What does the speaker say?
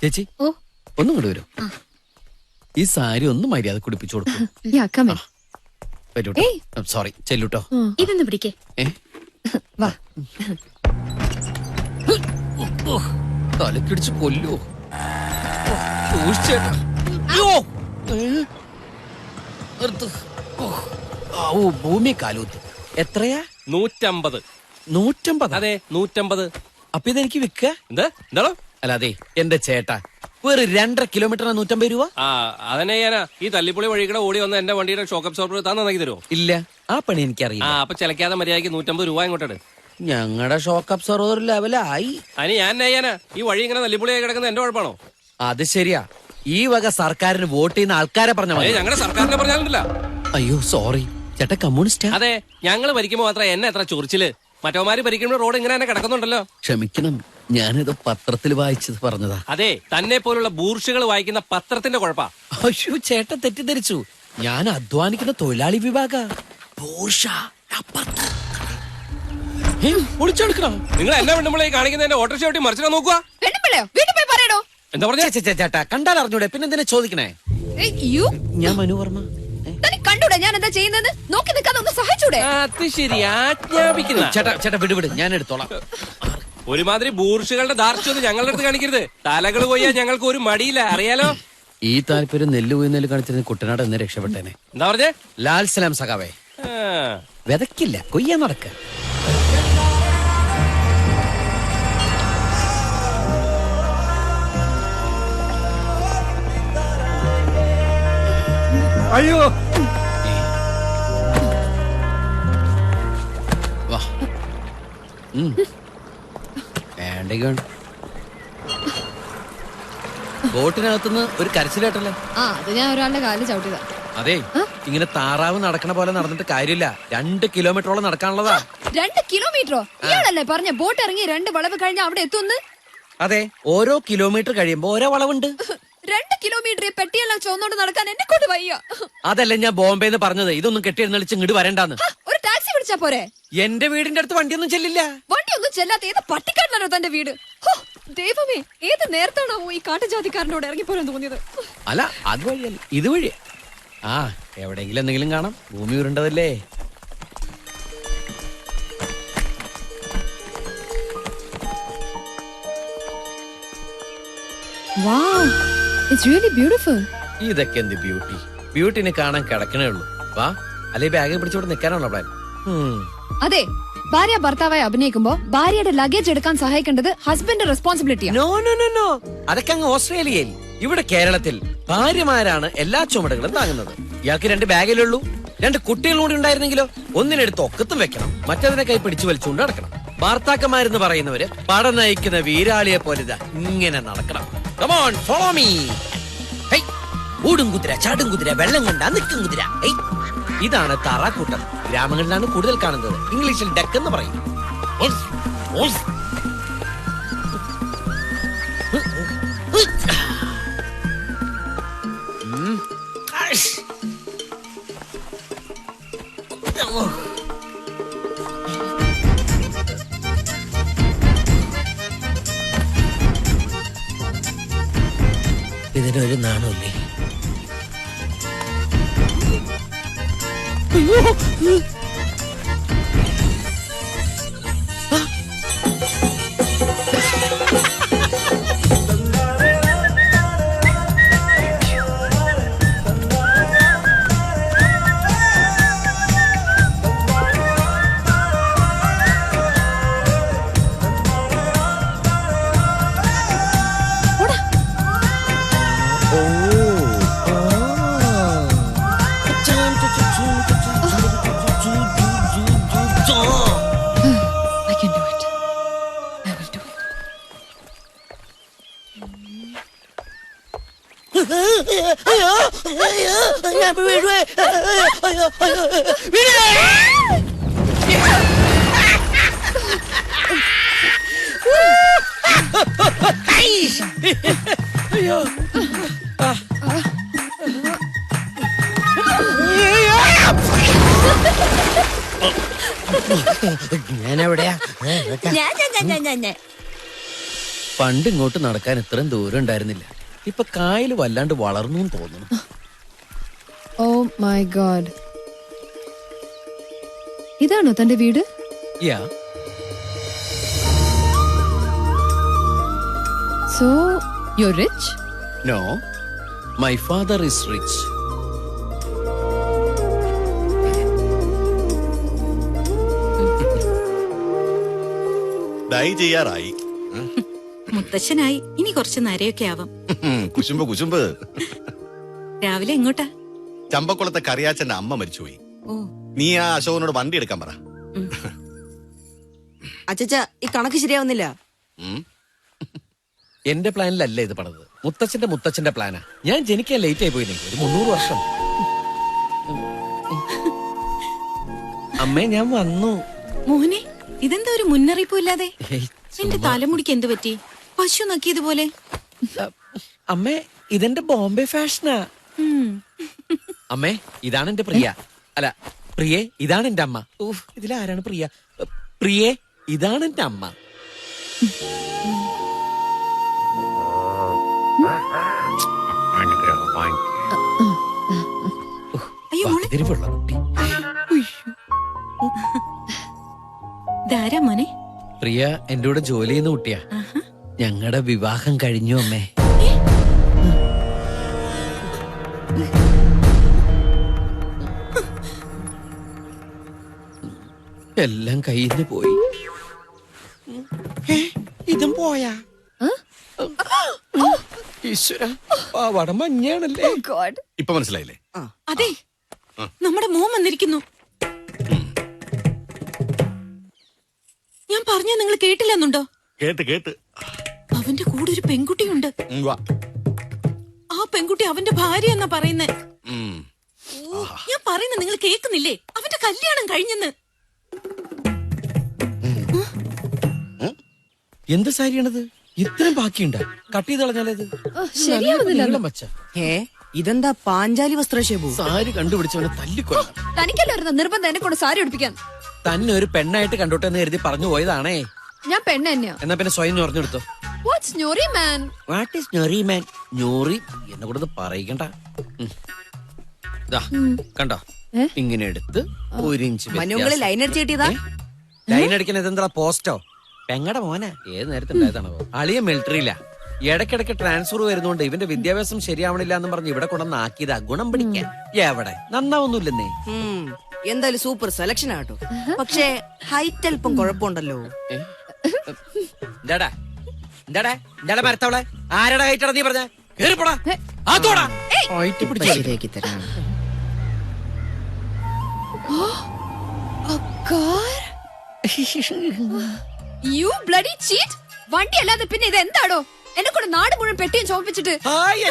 ചേച്ചി ഒന്നും കൂടെ വരും. ഈ സാരി ഒന്ന് മര്യാദ കുടിപ്പിച്ചു കൊടുക്കും. സോറി ചെല്ലൂട്ടോ. ഇതൊന്ന് പിടിക്കേ. വാ. തലക്കിടിച്ച് കൊല്ലോ. ഭൂമി കാലൂത്ത്. എത്രയാ? 150. 150? അതെ 150. അപ്പൊ ഇതെനിക്ക് വിൽക്കുക? എന്താണോ? അല്ല അതെ എന്റെ ചേട്ടാ, വേറെ 2.5 കിലോമീറ്ററിന് 150 രൂപ. അതന്നെ ഞാനാ ഈ തല്ലിപ്പൊളി വഴികൂടെ ഓടി വന്ന എന്റെ വണ്ടിയുടെ ഷോക്ക് അബ്സോർബർ താൻ നന്നാക്കി തരുമോ? ഇല്ല, ആ പണി എനിക്കറിയാം. അപ്പൊ ചിലക്കാതെ മര്യാദക്ക് 150 രൂപ ഇങ്ങോട്ടെ. ഞങ്ങളുടെ ഷോക്ക് അബ്സോർബർ ലെവലായി. അതിന് ഞാൻ ചെയ്യാനാ? ഈ വഴി ഇങ്ങനെ തല്ലിപ്പൊളിയായി കിടക്കുന്ന എന്റെ കുഴപ്പമാണോ? അത് ശരിയാ. ഈ വക സർക്കാരിന് വോട്ട് ചെയ്യുന്ന ആൾക്കാരെ പറഞ്ഞാൽ മതി. ഞങ്ങളുടെ സർക്കാരിനെ പറഞ്ഞാലുണ്ടല്ല. അയ്യോ സോറി ചേട്ടാ, കമ്മ്യൂണിസ്റ്റാ? അതെ, ഞങ്ങള് ഭരിക്കുമ്പോ മാത്രം എന്നെ എത്ര ചൊറിച്ചില്. മറ്റവന്മാര് ഭരിക്കുമ്പോ റോഡ് ഇങ്ങനെ തന്നെ കിടക്കുന്നുണ്ടല്ലോ. ക്ഷമിക്കണം, ഞാനിത് പത്രത്തിൽ വായിച്ചത് പറഞ്ഞതാ. അതെ, തന്നെ പോലുള്ള ബൂർഷുകൾ വായിക്കുന്ന പത്രത്തിന്റെ കുഴപ്പാ. അയ്യോ ചേട്ടൻ തെറ്റിദ്ധരിച്ചു. ഞാൻ അധ്വാനിക്കുന്ന തൊഴിലാളി വിഭാഗ. നിങ്ങൾ എന്നെ പെണ്ണുമ്പളെ കാണിക്കുന്നതിന്റെ ഓട്ടോറിക്ഷ ഒട്ടി മറിച്ചിടാൻ നോക്കുക. എന്താ പറഞ്ഞ ചേട്ടാ, കണ്ടാൽ അറിഞ്ഞൂടെ പിന്നെന്തിനാ ചോദിക്കണേ? ഞാൻ മനു വർമ്മ. കണ്ടൂടെ ഞാൻ എന്താ ചെയ്യുന്നത്? നോക്കി നിൽക്കാതെ ഒന്ന് സഹായിച്ചൂടെ? അത് ശരി, ആജ്ഞാപിക്കുന്ന. ചേട്ടാ വിട്, ഞാൻ എടുത്തോളാം. ഒരുമാതിരി ബൂർഷുകളുടെ ധാർഷ്ട്യം ഞങ്ങളുടെ അടുത്ത് കാണിക്കരുത്. തലകൾ കൊയ്യാൻ ഞങ്ങൾക്ക് ഒരു മടിയില്ല, അറിയാലോ. ഈ താല്പര്യം നെല്ല് കൊയ്യുന്നതിൽ കാണിച്ചിരുന്ന കുട്ടനാട് എന്ന് രക്ഷപ്പെട്ടേനെ. എന്താ പറഞ്ഞേ? ലാൽ സലാം സഖാവേ. വിതക്കില്ല, കൊയ്യാൻ നടക്ക. അയ്യോ വാ. വേണ്ട ബോട്ടിനകത്തുനിന്ന് ഒരു കരച്ചിലേട്ടല്ലേ? അത് ഞാൻ ഒരാളുടെ കാലിൽ ചവിട്ടിയതാ. അതെ, ഇങ്ങനെ താറാവ് നടക്കണ പോലെ നടന്നിട്ട് കാര്യമില്ല. 2 കിലോമീറ്ററോളം നടക്കാനുള്ളതാ. 2 കിലോമീറ്ററോ? ഇയാളല്ലേ പറഞ്ഞ ബോട്ട് ഇറങ്ങി 2 വളവ് കഴിഞ്ഞ അവിടെ എത്തുന്നു? അതെ, ഓരോ കിലോമീറ്റർ കഴിയുമ്പോ ഓരോ വളവുണ്ട്. 2 കിലോമീറ്റർ പെട്ടിയെല്ലാം ചോന്നോണ്ട് നടക്കാൻ എന്നെ കൊണ്ട് വയ്യ. അതല്ല ഞാൻ ബോംബെന്ന് പറഞ്ഞത്. ഇതൊന്നും കെട്ടിയെഴുന്നള്ളിച്ച് ഇങ്ങോട്ട് വരണ്ടാന്ന്. ഒരു ടാക്സി വിളിച്ചാ പോരെ? എന്റെ വീടിന്റെ അടുത്ത് വണ്ടിയൊന്നും ചെല്ലില്ല. വണ്ടിയൊന്നും ചെല്ലാത്ത ഏത് പട്ടിക്കാട്ടിലാണോ തന്റെ വീട്? ദൈവമേ, ഏത് നേരത്താണോ ഈ കാട്ടുജാതിക്കാരനോട് ഇറങ്ങിപ്പോരാൻ തോന്നിയത്? അല്ല, അത് വഴിയല്ല, ഇത് വഴിയാ. എവിടെയെങ്കിലും എന്തെങ്കിലും കാണാം. ഭൂമി ഉരുണ്ടതല്ലേ. Wow, it's really beautiful. ഇതൊക്കെ എന്ത് ബ്യൂട്ടി? ബ്യൂട്ടിനെ കാണാൻ കിടക്കണേ ഉള്ളൂ. വാ, അല്ലെ ബാഗ് പിടിച്ചോണ്ട് നിൽക്കാനാണോ പ്ലാൻ? അതെ, ഭാര്യ ഭർത്താവായി അഭിനയിക്കുമ്പോ ഭാര്യയുടെ ലഗേജ് എടുക്കാൻ സഹായിക്കേണ്ടത് ഹസ്ബൻഡ് റെസ്പോൺസിബിലിറ്റിയാ. നോ നോ നോ നോ, അതൊക്കെ അങ്ങ് ഓസ്ട്രേലിയയിൽ. ഇവിടെ കേരളത്തിൽ ഭാര്യമാരാണ് എല്ലാ ചുമടുകളും താങ്ങുന്നത്. ഇയാൾക്ക് 2 ബാഗിലുള്ളൂ. 2 കുട്ടികളും കൂടി ഉണ്ടായിരുന്നെങ്കിലോ? ഒന്നിനെടുത്ത് ഒക്കത്തും വെക്കണം, മറ്റതിനെ കൈ പിടിച്ചു വലിച്ചുകൊണ്ട് നടക്കണം. ഭർത്താക്കന്മാരെന്ന് പറയുന്നവര് പട നയിക്കുന്ന വീരാളിയെ പോലെ ഇങ്ങനെ നടക്കണം. Come on, follow me. Hey, ഓടും കുതിര, ചാടും കുതിര, വെള്ളം കൊണ്ടാ നിൽക്കും കുതിര. ഇതാണ് താറാക്കൂട്ടം. ഗ്രാമങ്ങളിലാണ് കൂടുതൽ കാണുന്നത്. ഇംഗ്ലീഷിൽ ഡക്ക് എന്ന് പറയും. ഇതിനൊരു നാണമില്ലേ? I can do it. I will do it. ഞാനെവിടെയാ? പണ്ട് ഇങ്ങോട്ട് നടക്കാൻ ഇത്രയും ദൂരം ഉണ്ടായിരുന്നില്ല. ഇപ്പൊ കായൽ വല്ലാണ്ട് വളർന്നു തോന്നുന്നു. ഓ മൈ ഗോഡ്, ഇതാണോ തന്റെ വീട്? Yeah, so you rich? No, my father is rich. Die ചെയ്യാറായി. മുത്തശ്ശനായി ഇനി കുറച്ച് നരയൊക്കെ ആവാം. കുശുമ്പ് കുശുമ്പ്. രാവിലെ എങ്ങോട്ടാ? ചമ്പക്കുളത്തെ കറിയാച്ചന്റെ അമ്മ മരിച്ചുപോയി. ഓ, നീ ആ അശോകനോട് വണ്ടി എടുക്കാൻ പറ. അച്ചച്ച, ഈ കണക്ക് ശരിയാവുന്നില്ല. ഉം. എന്റെ പ്ലാനിലല്ല ഇത് പണത്, മുത്തച്ഛന്റെ പ്ലാനാ. ഞാൻ ജനിക്കാൻ ലേറ്റ് ആയി പോയി, ഒരു 300 വർഷം. അമ്മേ, ഞാൻ വന്നു. മോനെ, ഇതെന്താ ഒരു മുന്നറിയിപ്പും ഇല്ലാതെ? ഹേയ്, നിന്റെ തലമുടിക്ക് എന്ത് പറ്റി? പശു നക്കിയതുപോലെ. അമ്മേ, ഇതെന്റെ ബോംബെ ഫാഷനാ. ഉം. അമ്മേ, ഇതാണ് എന്റെ പ്രിയ. അല്ല, പ്രിയേ, ഇതാണ് എന്റെ അമ്മ. ഊഹ്, ഇതിലാരാണ് പ്രിയ? പ്രിയേ, ഇതാണ് എന്റെ അമ്മ. അയ്യോ മോനെ, തിരിവുള്ള കുട്ടി. ധാരാ മോനെ. പ്രിയ എന്റെ കൂടെ ജോലി ചെയ്യുന്ന കുട്ടിയാ. ആഹാ. ഞങ്ങളുടെ വിവാഹം കഴിഞ്ഞു അമ്മേ. എല്ലാം കയ്യിൽ നിന്ന് പോയി. ഇതും പോയാ? ഈശ്വര, പാവാട മഞ്ഞാണല്ലേ. ഗോഡ്, ഇപ്പൊ മനസ്സിലായില്ലേ? അതെ, നമ്മുടെ മോൻ വന്നിരിക്കുന്നു. ഞാൻ പറഞ്ഞ നിങ്ങൾ കേട്ടില്ലെന്നുണ്ടോ? കേട്ട് കേട്ട്. അവന്റെ കൂടെ ഒരു പെൺകുട്ടിയുണ്ട്. വാ. ആ പെൺകുട്ടി അവന്റെ ഭാര്യ എന്നാ പറയുന്നേ. ഉം. ഞാൻ പറയുന്നത് നിങ്ങൾ കേൾക്കുന്നില്ലേ? അവന്റെ കല്യാണം കഴിഞ്ഞെന്ന്. എന്ത് സാരിയാണത്? ഇത്രയും ബാക്കിയുണ്ട്. കട്ട് ചെയ്ത് കളഞ്ഞാലേത്? ശരിയാവുന്നില്ല. മച്ച ഏ, ഇതെന്താ പാഞ്ചാലി വസ്ത്രശേപു? സാരി കണ്ടുപിടിച്ചവനെ തല്ലിക്കൊല്ലാം. തനിക്കല്ലായിരുന്ന നിർബന്ധം എന്നെ കൊണ്ട് സാരി ഉടുപ്പിക്കാൻ. തന്നെ ഒരു പെണ്ണായിട്ട് കണ്ടോട്ടെ എന്ന് കരുതി പറഞ്ഞു പോയതാണേ. ഞാൻ പെണ്ണ് തന്നെയാ. എന്നാ പിന്നെ സ്വയം ഞൊറിഞ്ഞെടുത്തോ. വാട്ട്സ് ഞൊറി മാൻ? വാട്ട് ഈസ് ഞൊറി മാൻ? ഞൊറി എന്നെ കൂടെ പറയിക്കണ്ട. കണ്ടോ, ഇങ്ങനെ എടുത്ത് 1 ഇഞ്ച് മനുങ്ങള് ലൈൻ അടിച്ച് കിട്ടിയതാ? ലൈൻ അടിക്കാൻ ഇതെന്താ പോസ്റ്റോ? പെങ്ങടെ മോനെ ഏത് നേരത്തെ ഉണ്ടായതാണോ? അളിയ മിലിറ്ററിയില്ല. ഇടയ്ക്കിടയ്ക്ക് ട്രാൻസ്ഫർ വരുന്നോണ്ട് ഇവന്റെ വിദ്യാഭ്യാസം ശരിയാവണില്ല എന്ന് പറഞ്ഞ് ഇവിടെ കൊണ്ടുവന്ന് ആക്കിയതാ ഗുണം പിടിക്കാൻ. എവിടെ നന്നാവൊന്നുമില്ലെന്നേ. എന്തായാലും സൂപ്പർ സെലക്ഷൻ ആട്ടോ. പക്ഷേ ഹൈറ്റ് അല്പം കുഴപ്പമുണ്ടല്ലോ. എന്താടാ എന്താടാ എന്താടാ മരത്തവളെ? ആരടാ ഹൈറ്റ് നീ പറഞ്ഞ? കേറിപ്പോടാ. അതോടാ ഹൈറ്റ് പിടിച്ചു. ശരിയാക്കി തരാം. You bloody cheat! വണ്ടി അല്ലാതെ പിന്നെ ഇത് എന്താടോ? എന്നെ കൊണ്ട് നാട് മുഴുവൻ പെട്ടിയും ചോപ്പിച്ചിട്ട്. ഹായ്